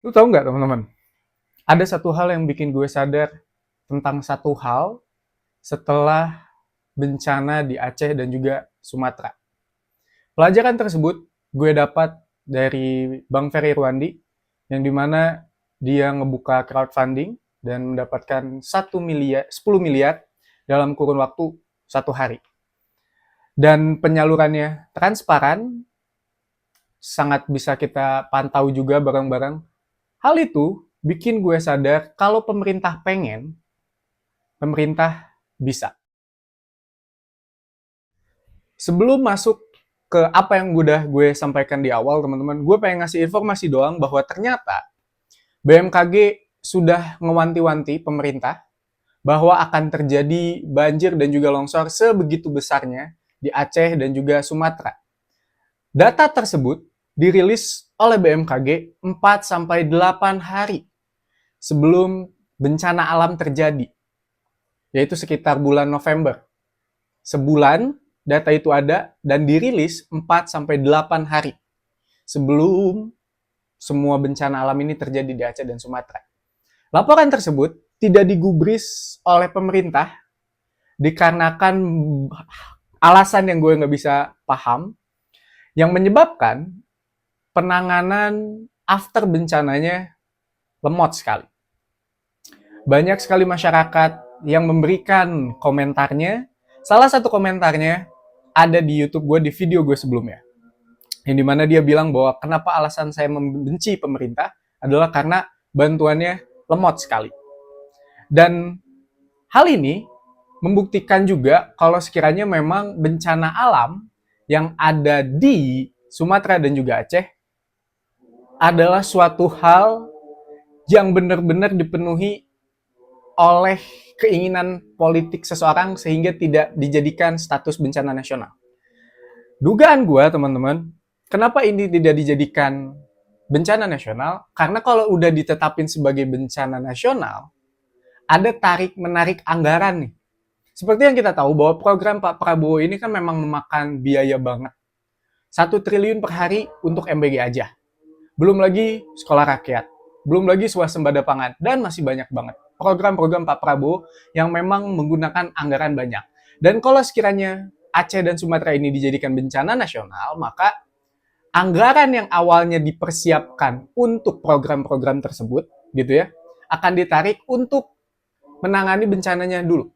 Lu tahu nggak teman-teman? Ada satu hal yang bikin gue sadar tentang satu hal setelah bencana di Aceh dan juga Sumatera. Pelajaran tersebut gue dapat dari Bang Ferry Irwandi, yang dimana dia ngebuka crowdfunding dan mendapatkan 1 miliar, 10 miliar dalam kurun waktu 1 hari. Dan penyalurannya transparan, sangat bisa kita pantau juga bareng-bareng. Hal itu bikin gue sadar kalau pemerintah pengen, pemerintah bisa. Sebelum masuk ke apa yang udah gue sampaikan di awal, teman-teman, gue pengen ngasih informasi doang bahwa ternyata BMKG sudah ngewanti-wanti pemerintah bahwa akan terjadi banjir dan juga longsor sebegitu besarnya di Aceh dan juga Sumatera. Data tersebut dirilis oleh BMKG 4-8 hari sebelum bencana alam terjadi, yaitu sekitar bulan November. Sebulan data itu ada dan dirilis 4-8 hari sebelum semua bencana alam ini terjadi di Aceh dan Sumatera. Laporan tersebut tidak digubris oleh pemerintah dikarenakan alasan yang gue nggak bisa paham, yang menyebabkan penanganan after bencananya lemot sekali. Banyak sekali masyarakat yang memberikan komentarnya. Salah satu komentarnya ada di YouTube gue, di video gue sebelumnya, yang dimana dia bilang bahwa kenapa alasan saya membenci pemerintah adalah karena bantuannya lemot sekali. Dan hal ini membuktikan juga kalau sekiranya memang bencana alam yang ada di Sumatera dan juga Aceh adalah suatu hal yang benar-benar dipenuhi oleh keinginan politik seseorang sehingga tidak dijadikan status bencana nasional. Dugaan gue, teman-teman, kenapa ini tidak dijadikan bencana nasional? Karena kalau udah ditetapin sebagai bencana nasional, ada tarik-menarik anggaran nih. Seperti yang kita tahu bahwa program Pak Prabowo ini kan memang memakan biaya banget. 1 triliun per hari untuk MBG aja. Belum lagi sekolah rakyat. Belum lagi swasembada pangan. Dan masih banyak banget program-program Pak Prabowo yang memang menggunakan anggaran banyak. Dan kalau sekiranya Aceh dan Sumatera ini dijadikan bencana nasional, maka anggaran yang awalnya dipersiapkan untuk program-program tersebut, gitu ya, akan ditarik untuk menangani bencananya dulu.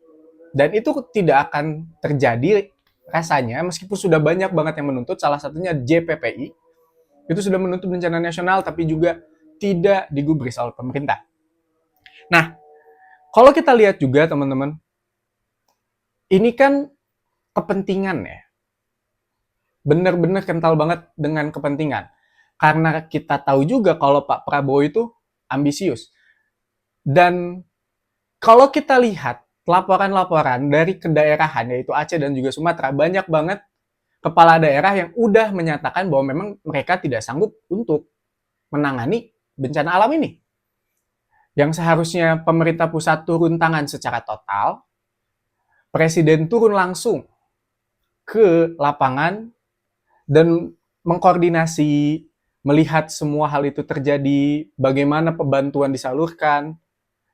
Dan itu tidak akan terjadi rasanya, meskipun sudah banyak banget yang menuntut, salah satunya JPPI, itu sudah menuntut bencana nasional, tapi juga tidak digubris oleh pemerintah. Nah, kalau kita lihat juga teman-teman, ini kan kepentingan ya, benar-benar kental banget dengan kepentingan. Karena kita tahu juga kalau Pak Prabowo itu ambisius. Dan kalau kita lihat laporan-laporan dari kedaerahan, yaitu Aceh dan juga Sumatera, banyak banget kepala daerah yang udah menyatakan bahwa memang mereka tidak sanggup untuk menangani bencana alam ini. Yang seharusnya pemerintah pusat turun tangan secara total, presiden turun langsung ke lapangan dan mengkoordinasi, melihat semua hal itu terjadi, bagaimana pembantuan disalurkan,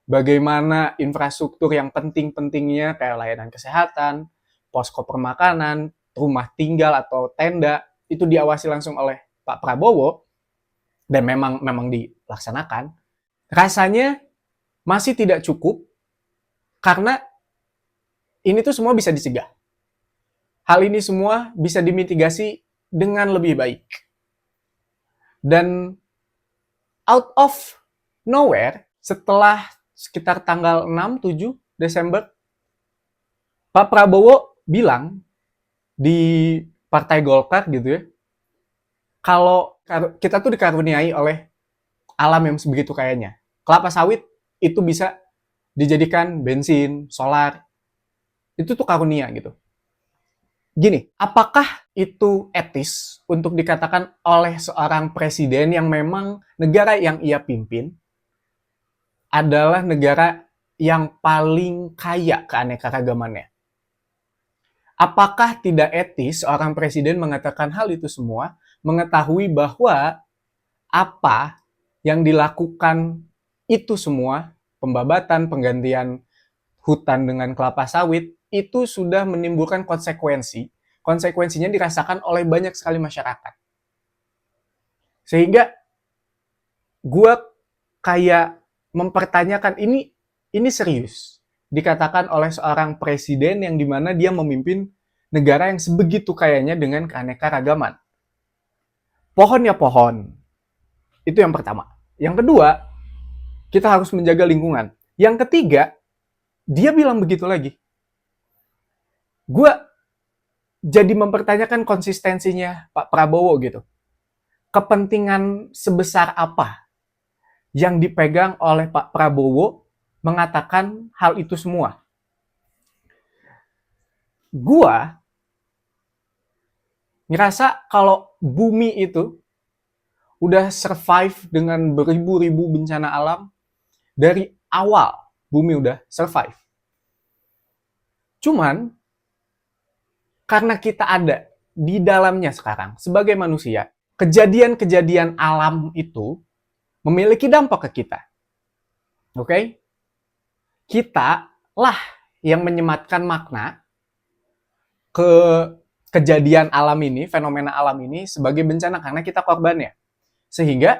bagaimana infrastruktur yang penting-pentingnya kayak layanan kesehatan, posko permakanan, rumah tinggal atau tenda itu diawasi langsung oleh Pak Prabowo dan memang dilaksanakan. Rasanya masih tidak cukup karena ini tuh semua bisa dicegah. Hal ini semua bisa dimitigasi dengan lebih baik. Dan out of nowhere, setelah sekitar tanggal 6-7 Desember, Pak Prabowo bilang di Partai Golkar gitu ya, kalau kita tuh dikaruniai oleh alam yang sebegitu kayanya. Kelapa sawit itu bisa dijadikan bensin, solar, itu tuh karunia gitu. Gini, apakah itu etis untuk dikatakan oleh seorang presiden yang memang negara yang ia pimpin adalah negara yang paling kaya keanekaragamannya? Apakah tidak etis seorang presiden mengatakan hal itu semua, mengetahui bahwa apa yang dilakukan itu semua, pembabatan, penggantian hutan dengan kelapa sawit, itu sudah menimbulkan konsekuensi. Konsekuensinya dirasakan oleh banyak sekali masyarakat. Sehingga gue kayak mempertanyakan ini serius dikatakan oleh seorang presiden yang dimana dia memimpin negara yang sebegitu kayanya dengan keanekaragaman. Pohon ya pohon, itu yang pertama. Yang kedua, kita harus menjaga lingkungan. Yang ketiga, dia bilang begitu lagi. Gue jadi mempertanyakan konsistensinya Pak Prabowo gitu. Kepentingan sebesar apa yang dipegang oleh Pak Prabowo mengatakan hal itu semua? Gua ngerasa kalau bumi itu udah survive dengan beribu-ribu bencana alam dari awal. Bumi udah survive. Cuman karena kita ada di dalamnya sekarang sebagai manusia, kejadian-kejadian alam itu memiliki dampak ke kita. Oke? Kita lah yang menyematkan makna ke kejadian alam ini, fenomena alam ini sebagai bencana karena kita korbannya. Sehingga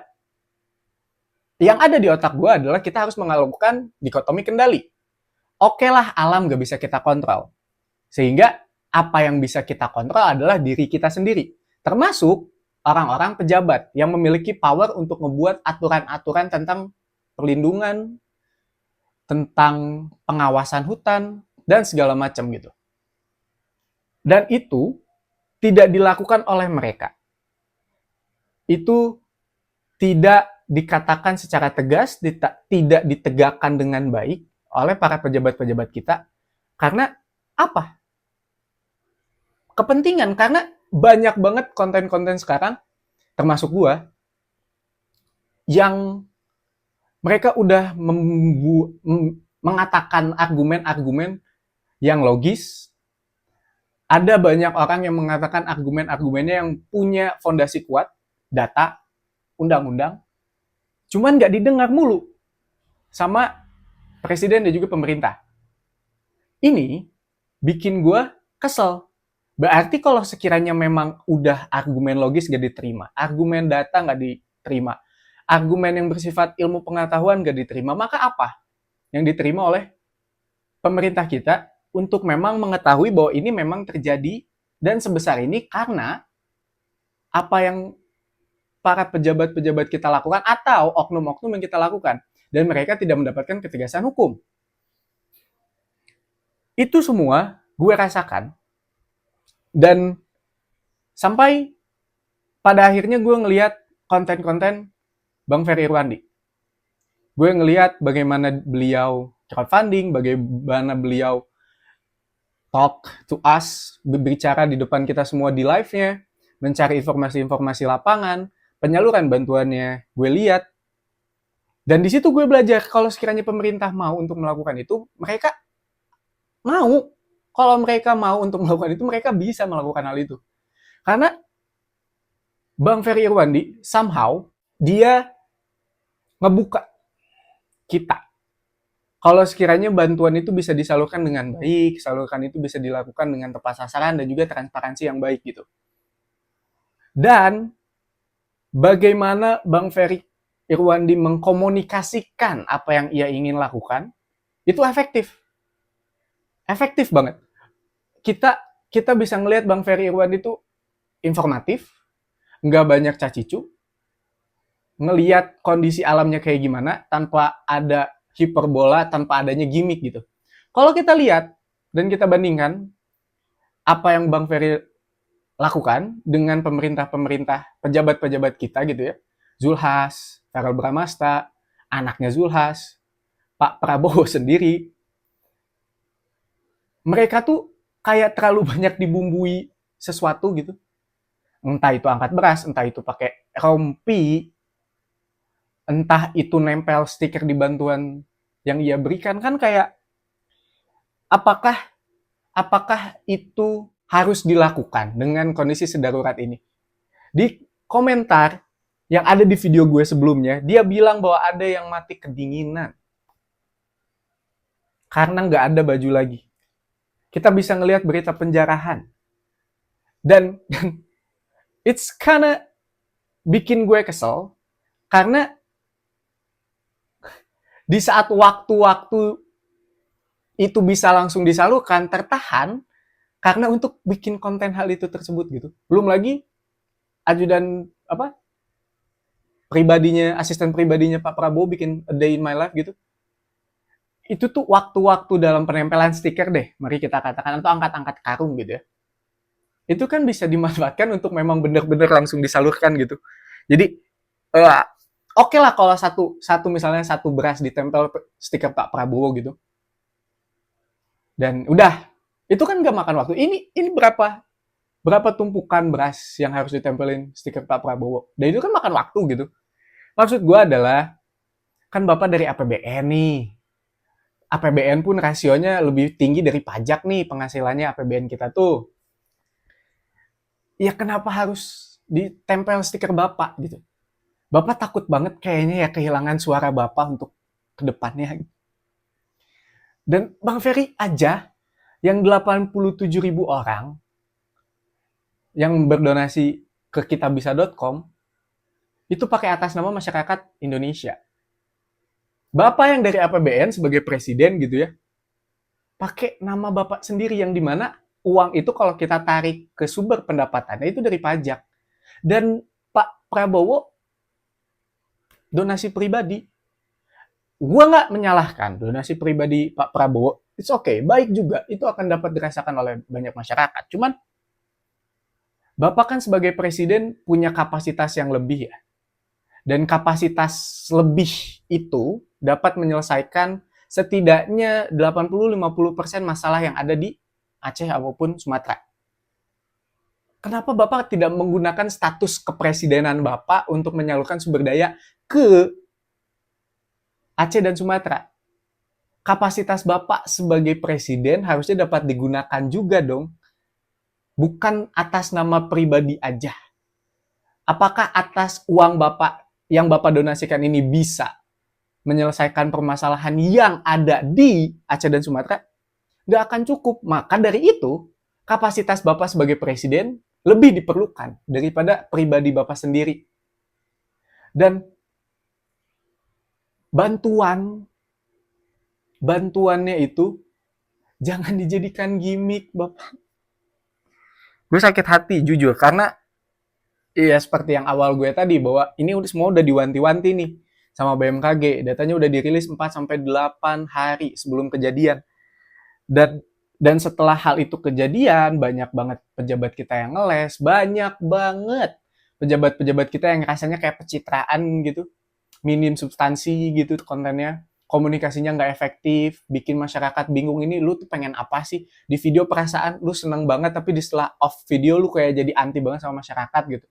yang ada di otak gue adalah kita harus melakukan dikotomi kendali. Oke lah, alam gak bisa kita kontrol. Sehingga apa yang bisa kita kontrol adalah diri kita sendiri. Termasuk orang-orang pejabat yang memiliki power untuk membuat aturan-aturan tentang perlindungan, tentang pengawasan hutan, dan segala macam gitu. Dan itu tidak dilakukan oleh mereka. Itu tidak dikatakan secara tegas, tidak ditegakkan dengan baik oleh para pejabat-pejabat kita. Karena apa? Kepentingan, karena banyak banget konten-konten sekarang, termasuk gua, yang mereka udah mengatakan argumen-argumen yang logis. Ada banyak orang yang mengatakan argumen-argumennya yang punya fondasi kuat, data, undang-undang, cuman nggak didengar mulu sama presiden dan juga pemerintah. Ini bikin gue kesel. Berarti kalau sekiranya memang udah argumen logis gak diterima, argumen data gak diterima, argumen yang bersifat ilmu pengetahuan gak diterima, maka apa yang diterima oleh pemerintah kita untuk memang mengetahui bahwa ini memang terjadi dan sebesar ini karena apa yang para pejabat-pejabat kita lakukan atau oknum-oknum yang kita lakukan. Dan mereka tidak mendapatkan ketegasan hukum. Itu semua gue rasakan. Dan sampai pada akhirnya gue ngelihat konten-konten Bang Ferry Irwandi. Gue ngelihat bagaimana beliau crowdfunding, bagaimana beliau talk to us, berbicara di depan kita semua di live-nya, mencari informasi-informasi lapangan, penyaluran bantuannya gue lihat. Dan di situ gue belajar kalau sekiranya pemerintah mau untuk melakukan itu, mereka mau. Kalau mereka mau untuk melakukan itu, mereka bisa melakukan hal itu. Karena Bang Ferry Irwandi somehow dia ngebuka kita. Kalau sekiranya bantuan itu bisa disalurkan dengan baik, salurkan itu bisa dilakukan dengan tepat sasaran dan juga transparansi yang baik gitu. Dan bagaimana Bang Ferry Irwandi mengkomunikasikan apa yang ia ingin lakukan, itu efektif. Efektif banget. Kita bisa ngelihat Bang Ferry Irwandi itu informatif, nggak banyak cacicu, ngelihat kondisi alamnya kayak gimana tanpa ada hiperbola, tanpa adanya gimmick gitu. Kalau kita lihat dan kita bandingkan apa yang Bang Ferry lakukan dengan pemerintah-pemerintah, pejabat-pejabat kita gitu ya, Zulhas, Verrel Bramasta, anaknya Zulhas, Pak Prabowo sendiri, mereka tuh kayak terlalu banyak dibumbui sesuatu gitu. Entah itu angkat beras, entah itu pakai rompi, entah itu nempel stiker di bantuan yang ia berikan, kan kayak apakah itu harus dilakukan dengan kondisi sedarurat ini? Di komentar yang ada di video gue sebelumnya, dia bilang bahwa ada yang mati kedinginan karena nggak ada baju lagi. Kita bisa ngelihat berita penjarahan. Dan it's kinda bikin gue kesel karena di saat waktu-waktu itu bisa langsung disalurkan, tertahan karena untuk bikin konten hal itu tersebut gitu. Belum lagi ajudan asisten pribadinya Pak Prabowo bikin A Day in My Life gitu. Itu tuh waktu-waktu dalam penempelan stiker deh, mari kita katakan, atau angkat-angkat karung gitu ya. Itu kan bisa dimanfaatkan untuk memang benar-benar langsung disalurkan gitu. Jadi oke lah kalau misalnya satu beras ditempel stiker Pak Prabowo gitu. Dan udah, itu kan gak makan waktu. Ini berapa tumpukan beras yang harus ditempelin stiker Pak Prabowo. Dan itu kan makan waktu gitu. Maksud gue adalah, kan Bapak dari APBN nih. APBN pun rasionya lebih tinggi dari pajak nih penghasilannya APBN kita tuh. Ya kenapa harus ditempel stiker Bapak gitu? Bapak takut banget kayaknya ya kehilangan suara Bapak untuk kedepannya. Dan Bang Ferry aja yang 87.000 orang yang berdonasi ke kitabisa.com itu pakai atas nama masyarakat Indonesia. Bapak yang dari APBN sebagai presiden gitu ya, pakai nama Bapak sendiri yang dimana uang itu kalau kita tarik ke sumber pendapatannya itu dari pajak. Dan Pak Prabowo donasi pribadi. Gua nggak menyalahkan donasi pribadi Pak Prabowo. It's okay, baik juga. Itu akan dapat dirasakan oleh banyak masyarakat. Cuman Bapak kan sebagai presiden punya kapasitas yang lebih ya. Dan kapasitas lebih itu dapat menyelesaikan setidaknya 80-50% masalah yang ada di Aceh maupun Sumatera. Kenapa Bapak tidak menggunakan status kepresidenan Bapak untuk menyalurkan sumber daya ke Aceh dan Sumatera? Kapasitas Bapak sebagai presiden harusnya dapat digunakan juga dong. Bukan atas nama pribadi aja. Apakah atas uang Bapak yang Bapak donasikan ini bisa menyelesaikan permasalahan yang ada di Aceh dan Sumatera? Nggak akan cukup. Maka dari itu, kapasitas Bapak sebagai presiden lebih diperlukan daripada pribadi Bapak sendiri. Dan bantuannya itu jangan dijadikan gimmick, Bapak. Gue sakit hati, jujur. Karena ya seperti yang awal gue tadi, bahwa ini semua udah diwanti-wanti nih sama BMKG. Datanya udah dirilis 4-8 hari sebelum kejadian. Dan setelah hal itu kejadian, banyak banget pejabat kita yang ngeles, banyak banget pejabat-pejabat kita yang rasanya kayak pencitraan gitu, minim substansi gitu kontennya, komunikasinya nggak efektif, bikin masyarakat bingung, ini lu tuh pengen apa sih? Di video perasaan lu seneng banget, tapi di setelah off video lu kayak jadi anti banget sama masyarakat gitu.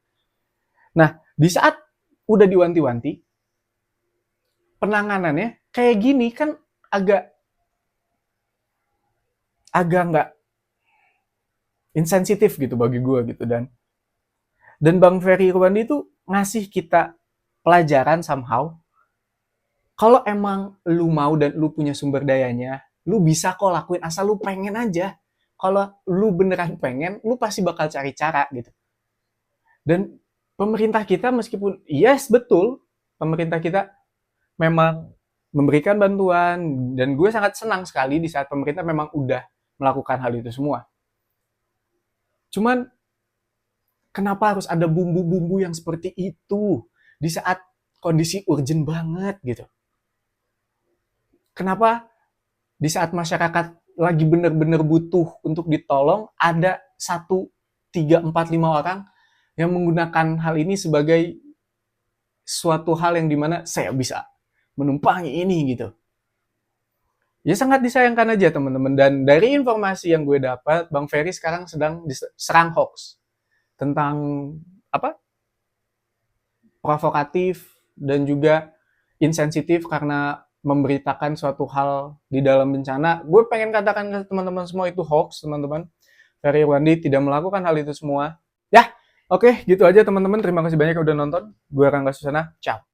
Nah, di saat udah diwanti-wanti, penanganannya kayak gini kan agak nggak insensitif gitu bagi gue gitu. Dan Bang Ferry Irwandi itu ngasih kita pelajaran somehow. Kalau emang lu mau dan lu punya sumber dayanya, lu bisa kok lakuin asal lu pengen aja. Kalau lu beneran pengen, lu pasti bakal cari cara gitu. Dan pemerintah kita meskipun yes betul, pemerintah kita memang memberikan bantuan, dan gue sangat senang sekali di saat pemerintah memang udah melakukan hal itu semua. Cuman kenapa harus ada bumbu-bumbu yang seperti itu di saat kondisi urgent banget gitu? Kenapa di saat masyarakat lagi benar-benar butuh untuk ditolong, ada 1, 3, 4, 5 orang yang menggunakan hal ini sebagai suatu hal yang dimana saya bisa menumpangi ini gitu. Ya sangat disayangkan aja teman-teman. Dan dari informasi yang gue dapat, Bang Ferry sekarang sedang diserang hoax tentang provokatif dan juga insensitif karena memberitakan suatu hal di dalam bencana. Gue pengen katakan ke teman-teman semua itu hoax, teman-teman. Ferry Irwandi tidak melakukan hal itu semua. Ya, Oke, gitu aja teman-teman. Terima kasih banyak yang udah nonton. Gue Rangga Susana. Ciao.